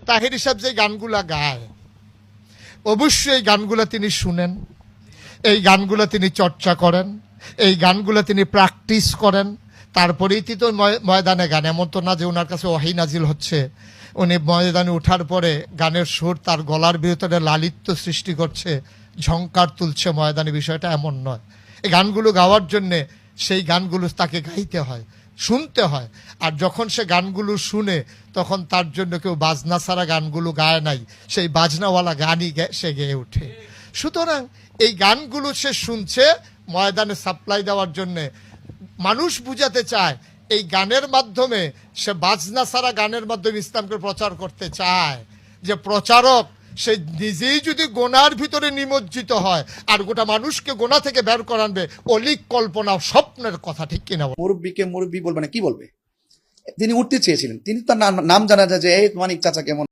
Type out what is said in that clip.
তাহের সাহেব যে গানগুলা গায়, অবশ্যই এই গানগুলা তিনি শুনেন, এই গানগুলা তিনি চর্চা করেন, এই গানগুলা তিনি প্র্যাকটিস করেন, তারপরেই তো ময়দানে গান। এমন তো না যে ওনার কাছে ওয়াহি নাজিল হচ্ছে, উনি ময়দানে ওঠার পরে গানের সুর তার গলার ভিতরে লালিত্য সৃষ্টি করছে, ঝংকার তুলছে ময়দানে, বিষয়টা এমন নয়। এই গানগুলো গাওয়ার জন্যে সেই গানগুলো তাকে গাইতে হয়, শুনতে হয়। আর যখন সে গানগুলো শুনে তখন তার জন্য কেউ বাজনা ছাড়া গানগুলো গায় নাই, সেই বাজনাওয়ালা গানই সে গেয়ে ওঠে। সুতরাং এই গানগুলো সে শুনছে ময়দানে সাপ্লাই দেওয়ার জন্যে। মানুষ বুঝাতে চায় এই গানের মাধ্যমে, সে বাজনা ছাড়া গানের মাধ্যমে ইসলামকে প্রচার করতে চায়, যে প্রচারক সে নিজেই যদি গোনার ভিতরে নিমজ্জিত হয় আর গোটা মানুষকে গোনা থেকে বের করানবে, অলিক কল্পনা স্বপ্নের কথা, ঠিক কিনা? মুরব্বীকে মুরব্বী বলবে না, কি বলবে? তিনি উঠতে চেয়েছিলেন, তিনি তার নাম জানা যায় যে এই মানিক চাচা কেমন